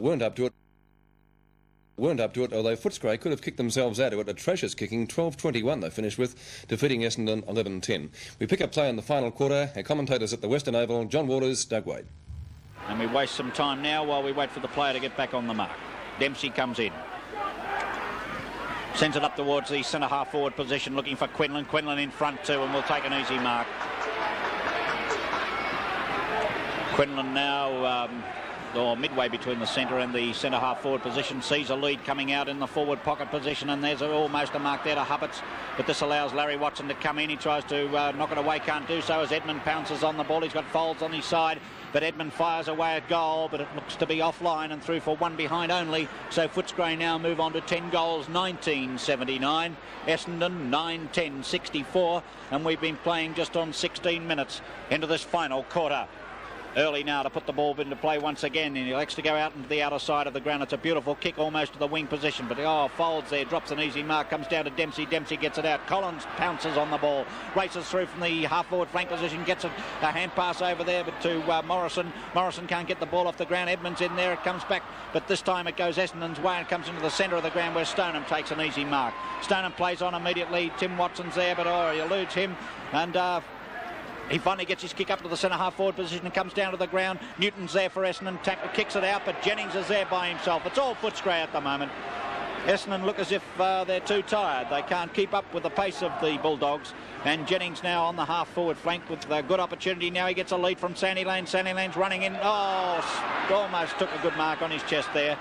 weren't up to it, although Footscray could have kicked themselves out of it. Atrocious kicking, 12-21 they finished with, defeating Essendon 11-10. We pick up play in the final quarter. Our commentators at the Western Oval, John Waters, Doug Wade. And we waste some time now while we wait for the player to get back on the mark. Dempsey comes in. Sends it up towards the centre-half forward position, looking for Quinlan. Quinlan in front too, and will take an easy mark. Quinlan now, midway between the centre and the centre-half forward position, sees a lead coming out in the forward pocket position, and there's almost a mark there to Hubbard's, but this allows Larry Watson to come in. He tries to knock it away, can't do so as Edmund pounces on the ball. He's got Folds on his side, but Edmund fires away at goal, but it looks to be offline and through for one behind only. So Footscray now move on to 10 goals, 19-79. Essendon 9-10-64, and we've been playing just on 16 minutes into this final quarter. Early now to put the ball into play once again, and he likes to go out into the outer side of the ground. It's a beautiful kick almost to the wing position, but Folds there, drops an easy mark, comes down to Dempsey. Dempsey gets it out. Collins pounces on the ball, races through from the half-forward flank position, gets a hand pass over there but to Morrison. Morrison can't get the ball off the ground. Edmonds in there, it comes back, but this time it goes Essendon's way and comes into the centre of the ground where Stoneham takes an easy mark. Stoneham plays on immediately. Tim Watson's there, but he eludes him, and he finally gets his kick up to the centre-half forward position and comes down to the ground. Newton's there for Essendon, kicks it out, but Jennings is there by himself. It's all Footscray at the moment. Essendon look as if they're too tired. They can't keep up with the pace of the Bulldogs. And Jennings now on the half-forward flank with a good opportunity. Now he gets a lead from Sandy Lane. Sandy Lane's running in. Almost took a good mark on his chest there.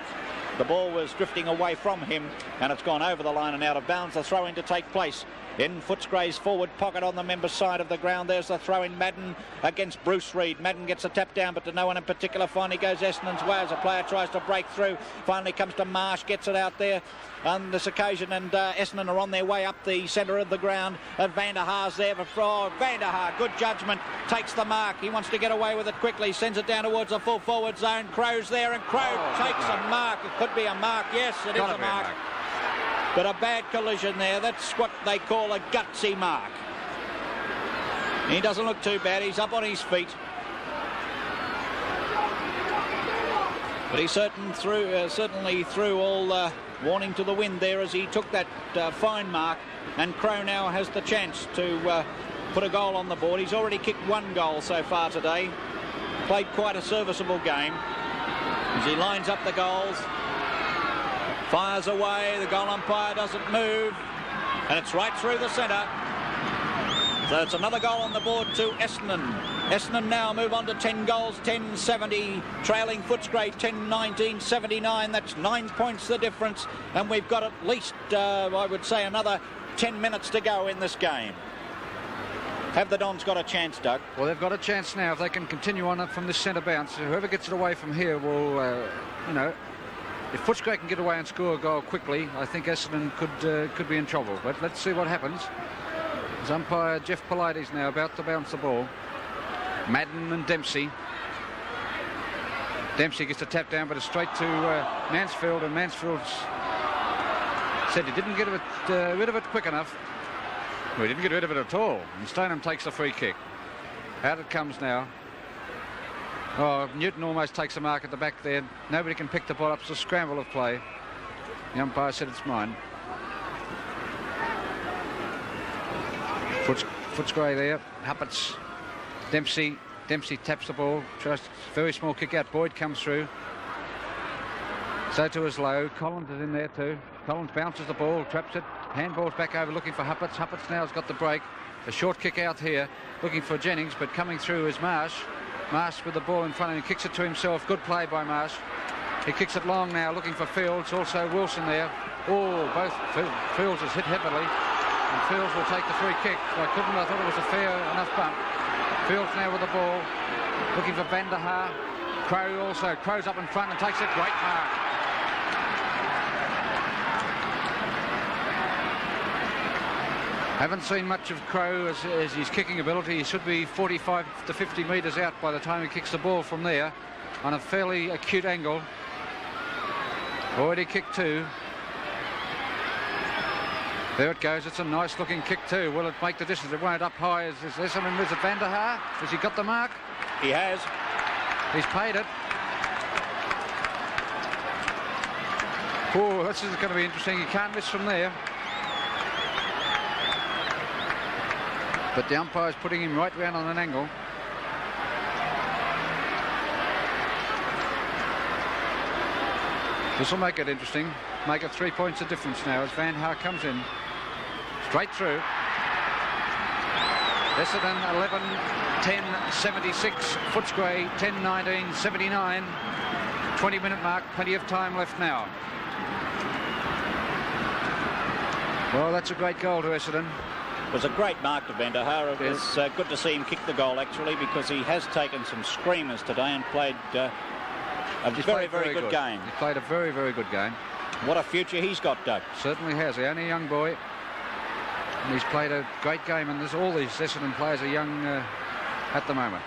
The ball was drifting away from him, and it's gone over the line and out of bounds. The throw-in to take place in Footscray's forward pocket on the member side of the ground. There's the throw-in. Madden against Bruce Reid. Madden gets a tap down, but to no one in particular. Finally goes Essendon's way as a player tries to break through. Finally comes to Marsh, gets it out there on this occasion, and Essendon are on their way up the centre of the ground. Van der Haar's there for Van der Haar. Good judgment, takes the mark. He wants to get away with it quickly, sends it down towards the full forward zone. Crow's there, and Crow takes a mark. It could be a mark. Yes, it is a mark. But a bad collision there. That's what they call a gutsy mark. He doesn't look too bad. He's up on his feet. But he certainly threw all warning to the wind there as he took that fine mark. And Crow now has the chance to put a goal on the board. He's already kicked one goal so far today. Played quite a serviceable game as he lines up the goals. Fires away, the goal umpire doesn't move, and it's right through the centre. So it's another goal on the board to Essendon. Essendon now move on to 10 goals, 10-70, trailing Footscray 10-19-79. That's 9 points the difference, and we've got at least, I would say, another 10 minutes to go in this game. Have the Dons got a chance, Doug? Well, they've got a chance now if they can continue on from this centre bounce. Whoever gets it away from here will, if Footscray can get away and score a goal quickly, I think Essendon could be in trouble. But let's see what happens. As umpire Jeff Polides now about to bounce the ball. Madden and Dempsey. Dempsey gets a tap down, but it's straight to Mansfield, and Mansfield's said he didn't get rid of it quick enough. Well, he didn't get rid of it at all. And Stoneham takes the free kick. Out it comes now. Newton almost takes a mark at the back there. Nobody can pick the ball up. It's a scramble of play. The umpire said it's mine. Footscray there. Huppets. Dempsey taps the ball. Tries a very small kick out. Boyd comes through. So too is Lowe. Collins is in there too. Collins bounces the ball, traps it. Handballs back over looking for Huppets. Huppets now has got the break. A short kick out here. Looking for Jennings, but coming through is Marsh. Marsh with the ball in front of him, kicks it to himself. Good play by Marsh. He kicks it long now, looking for Fields. Also Wilson there. Both Fields is hit heavily, and Fields will take the free kick. I thought it was a fair enough bump. Fields now with the ball, looking for Van der Haar. Crow also. Crow's up in front and takes it. Great mark. Haven't seen much of Crow as his kicking ability. He should be 45 to 50 metres out by the time he kicks the ball from there on a fairly acute angle. Already kicked two. There it goes. It's a nice looking kick too. Will it make the distance? It won't up high. Is it Van der Haar? Has he got the mark? He has. He's paid it. Oh, this is going to be interesting. You can't miss from there. But the umpire's putting him right round on an angle. This will make it interesting. Make it 3 points of difference now as Van Haar comes in. Straight through. Essendon 11-10-76. Footscray 10-19-79. 20-minute mark. Plenty of time left now. Well, that's a great goal to Essendon. It was a great mark to Van der Haar. It was good to see him kick the goal, actually, because he has taken some screamers today and played a very good game. He played a very, very good game. What a future he's got, Doug. Certainly has. He's only a young boy. And he's played a great game, and all these Essendon players are young at the moment.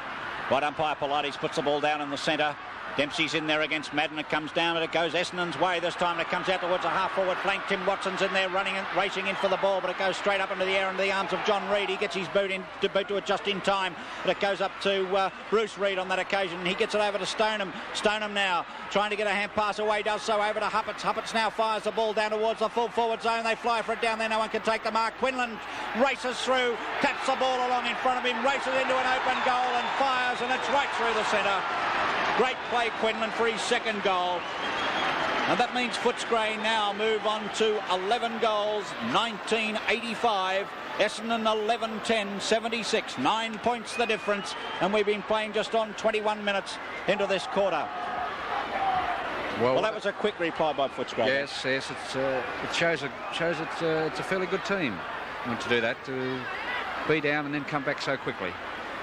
Right umpire Pilates puts the ball down in the centre. Dempsey's in there against Madden. It comes down, but it goes Essendon's way this time. It comes out towards a half-forward flank. Tim Watson's in there running and racing in for the ball, but it goes straight up into the air into the arms of John Reid. He gets his boot to it just in time, but it goes up to Bruce Reid on that occasion. He gets it over to Stoneham. Stoneham now trying to get a hand pass away, does so over to Huppets. Huppets now fires the ball down towards the full forward zone. They fly for it down there. No one can take the mark. Quinlan races through, taps the ball along in front of him, races into an open goal and fires, and it's right through the centre. Great play, Quinlan, for his second goal. And that means Footscray now move on to 11 goals, 1985. Essendon 11-10-76. 9 points the difference. And we've been playing just on 21 minutes into this quarter. Well, that was a quick reply by Footscray. Yes, it shows it's a fairly good team to do that, to be down and then come back so quickly.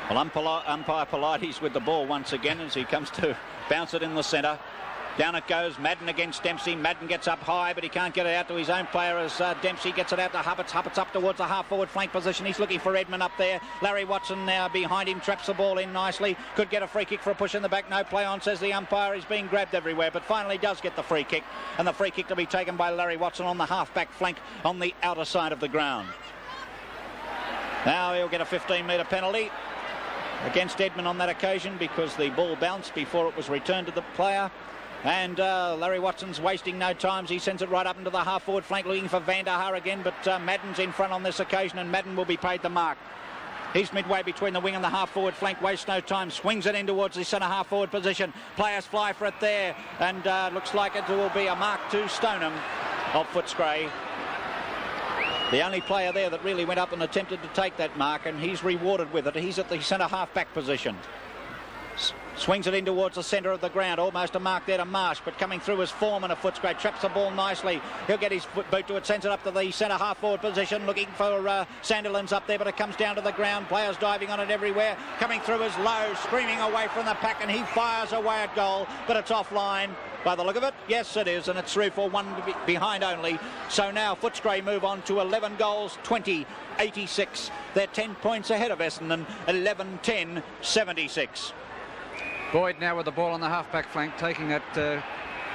Well, umpire Pilates with the ball once again as he comes to bounce it in the centre. Down it goes. Madden against Dempsey. Madden gets up high, but he can't get it out to his own player as Dempsey gets it out to Huppets. Huppets up towards the half-forward flank position. He's looking for Edmund up there. Larry Watson now behind him, traps the ball in nicely. Could get a free kick for a push in the back. No play on, says the umpire. He's being grabbed everywhere, but finally does get the free kick. And the free kick to be taken by Larry Watson on the half-back flank on the outer side of the ground. Now he'll get a 15-metre penalty against Edmund on that occasion because the ball bounced before it was returned to the player. And Larry Watson's wasting no time. He sends it right up into the half-forward flank looking for Van der Haar again, but Madden's in front on this occasion and Madden will be paid the mark. He's midway between the wing and the half-forward flank, wastes no time, swings it in towards the centre half-forward position. Players fly for it there, and looks like it will be a mark to Stoneham of Footscray. The only player there that really went up and attempted to take that mark, and he's rewarded with it. He's at the centre half-back position. Swings it in towards the centre of the ground. Almost a mark there to Marsh, but coming through his Foreman of Footscray. Traps the ball nicely. He'll get his boot to it, sends it up to the centre half-forward position, looking for Sandilands up there, but it comes down to the ground. Players diving on it everywhere. Coming through is Lowe, screaming away from the pack, and he fires away at goal, but it's offline. By the look of it, yes it is, and it's through for one behind only. So now Footscray move on to 11 goals, 20-86. They're 10 points ahead of Essendon, 11-10-76. Boyd now with the ball on the half-back flank, taking that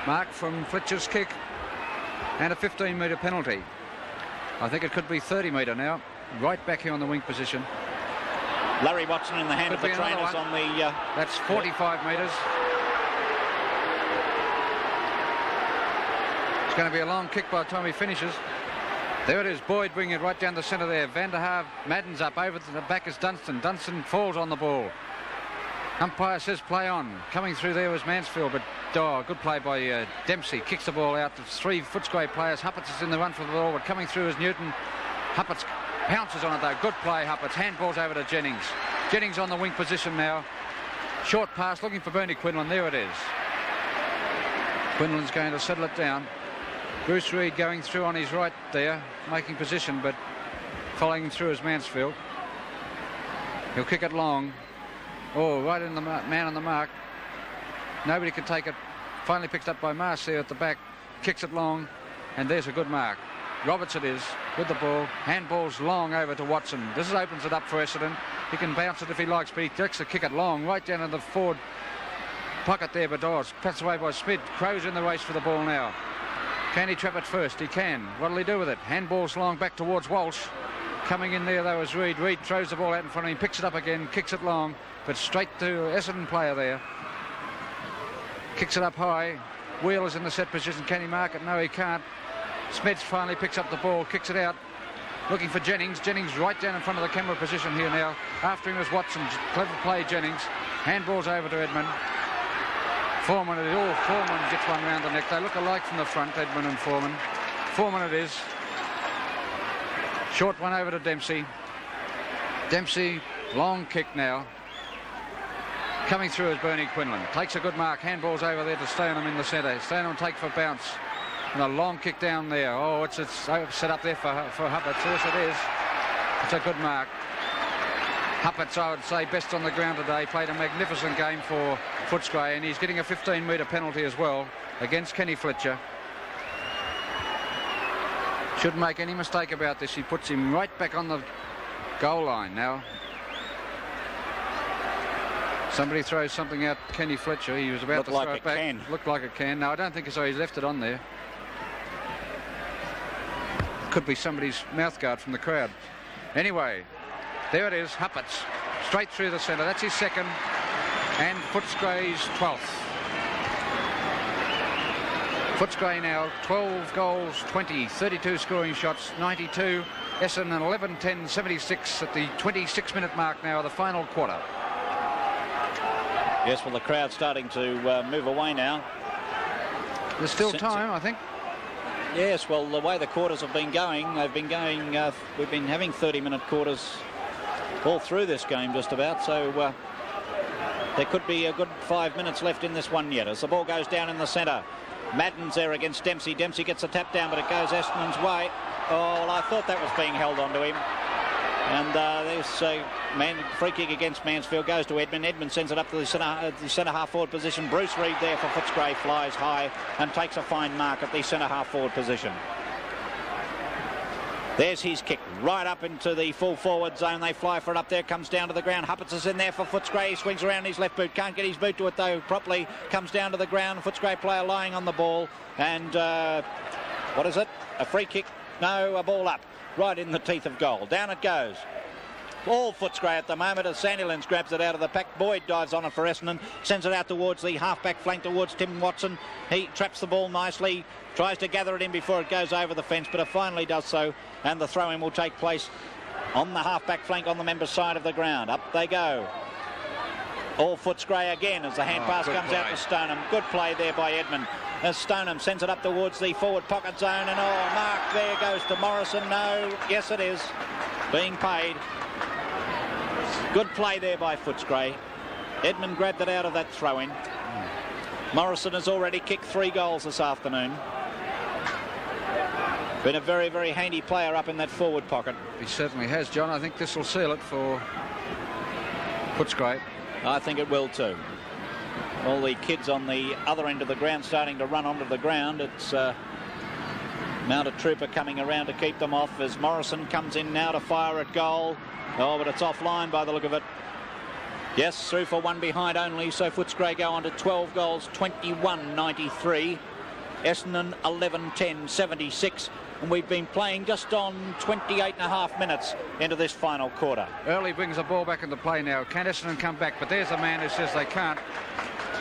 mark from Fletcher's kick, and a 15-metre penalty. I think it could be 30-metre now, right back here on the wing position. Larry Watson in the hand of the trainers on the... That's 45 metres. It's going to be a long kick by the time he finishes. There it is, Boyd bringing it right down the centre there. Van der Haar, Madden's up, over to the back is Dunstan. Dunstan falls on the ball. Umpire says play on. Coming through there was Mansfield, but good play by Dempsey. Kicks the ball out. There's 3 Footscray players. Huppets is in the run for the ball, but coming through is Newton. Huppets pounces on it though. Good play, Huppets. Handballs over to Jennings. Jennings on the wing position now. Short pass looking for Bernie Quinlan. There it is. Quinlan's going to settle it down. Bruce Reid going through on his right there, making position, but following him through is Mansfield. He'll kick it long. Oh, right in the man on the mark. Nobody can take it. Finally picked up by Marsh there at the back. Kicks it long, and there's a good mark. Roberts it is with the ball. Handballs long over to Watson. This opens it up for Essendon. He can bounce it if he likes, but he likes to kick it long right down in the forward pocket there. But passed away by Smith. Crow's in the race for the ball now. Can he trap it first? He can. What'll he do with it? Handballs long back towards Walsh. Coming in there though is Reid. Reid throws the ball out in front of him, picks it up again, kicks it long, but straight to Essendon player there. Kicks it up high. Wheeler's in the set position. Can he mark it? No, he can't. Smeds finally picks up the ball, kicks it out, looking for Jennings. Jennings right down in front of the camera position here now. After him is Watson. Clever play, Jennings. Handballs over to Edmund. Foreman gets one round the neck. They look alike from the front, Edmund and Foreman. Foreman it is. Short one over to Dempsey. Dempsey, long kick now. Coming through is Bernie Quinlan. Takes a good mark. Handballs over there to Stoneham in the centre. Stoneham take for bounce. And a long kick down there. Oh, it's set up there for Huppatz. Yes, it is. It's a good mark. Huppatz, I would say, best on the ground today. Played a magnificent game for Footscray, and he's getting a 15-metre penalty as well against Kenny Fletcher. Shouldn't make any mistake about this. He puts him right back on the goal line now. Somebody throws something out Kenny Fletcher. He was about to throw it back. Looked like it can. No, I don't think so. He's left it on there. Could be somebody's mouthguard from the crowd. Anyway, there it is. Huppatz straight through the centre. That's his second. And Footscray's 12th. Footscray now 12 goals, 20, 32 scoring shots, 92. Essendon 11-10, 76 at the 26-minute mark now of the final quarter. Yes, well, the crowd's starting to move away now. There's still time, I think. Yes, well, the way the quarters have been going, we've been having 30-minute quarters all through this game just about, so there could be a good 5 minutes left in this one yet as the ball goes down in the centre. Madden's there against Dempsey. Dempsey gets a tap down, but it goes Essendon's way. Oh, well, I thought that was being held on to him. And there's a free kick against Mansfield, goes to Edmund. Edmund sends it up to the centre half forward position. Bruce Reid there for Footscray flies high and takes a fine mark at the centre half forward position. There's his kick right up into the full forward zone. They fly for it up there, comes down to the ground. Huppatz is in there for Footscray. He swings around his left boot, can't get his boot to it though properly. Comes down to the ground. Footscray player lying on the ball. And what is it? A free kick? No, a ball up. Right in the teeth of goal. Down it goes. All Footscray at the moment as Sandilands grabs it out of the pack. Boyd dives on it for Essendon. Sends it out towards the half-back flank towards Tim Watson. He traps the ball nicely. Tries to gather it in before it goes over the fence, but it finally does so. And the throw-in will take place on the half-back flank on the members' side of the ground. Up they go. All Footscray again as the hand pass comes out to Stoneham. Good play there by Edmund. As Stoneham sends it up towards the forward pocket zone, and mark there goes to Morrison. No, yes it is. Being paid. Good play there by Footscray. Edmund grabbed it out of that throw-in. Morrison has already kicked 3 goals this afternoon. Been a very, very handy player up in that forward pocket. He certainly has, John. I think this will seal it for Footscray. I think it will too. All the kids on the other end of the ground starting to run onto the ground. It's mounted trooper coming around to keep them off as Morrison comes in now to fire at goal. Oh, but it's offline by the look of it. Yes, through for one behind only, so Footscray go on to 12 goals, 21-93. Essendon 11-10, 76. And we've been playing just on 28.5 minutes into this final quarter. Early brings the ball back into play now. Can Essendon come back? But there's a man who says they can't.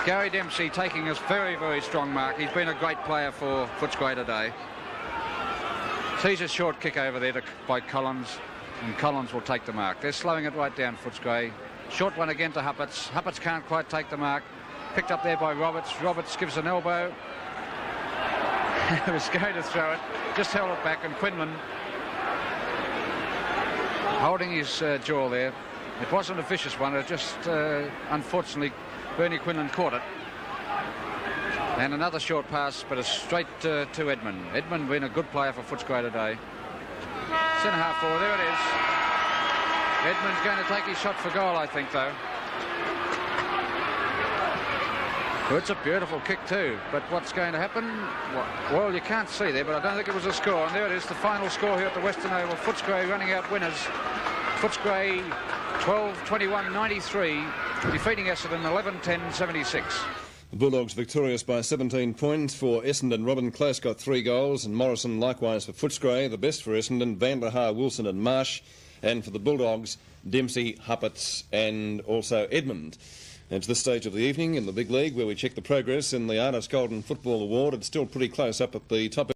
Gary Dempsey taking a very, very strong mark. He's been a great player for Footscray today. Sees a short kick over there by Collins, and Collins will take the mark. They're slowing it right down, Footscray. Short one again to Huppatz. Huppatz can't quite take the mark. Picked up there by Roberts. Roberts gives an elbow. He was going to throw it. Just held it back, and Quinlan holding his jaw there. It wasn't a vicious one. It just, unfortunately, Bernie Quinlan caught it. And another short pass, but it's straight to Edmund. Edmund been a good player for Footscray today. Centre half forward, there it is. Edmund's going to take his shot for goal, I think, though. Well, it's a beautiful kick too, but what's going to happen? Well, you can't see there, but I don't think it was a score. And there it is, the final score here at the Western Oval. Footscray running out winners. Footscray 12-21-93, defeating Essendon 11-10, 76. The Bulldogs victorious by 17 points for Essendon. Robin Close got 3 goals, and Morrison likewise for Footscray. The best for Essendon, Van der Haar, Wilson and Marsh. And for the Bulldogs, Dempsey, Huppatz and also Edmund. And to this stage of the evening in the big league, where we check the progress in the Arnott Golden Football Award, it's still pretty close up at the top.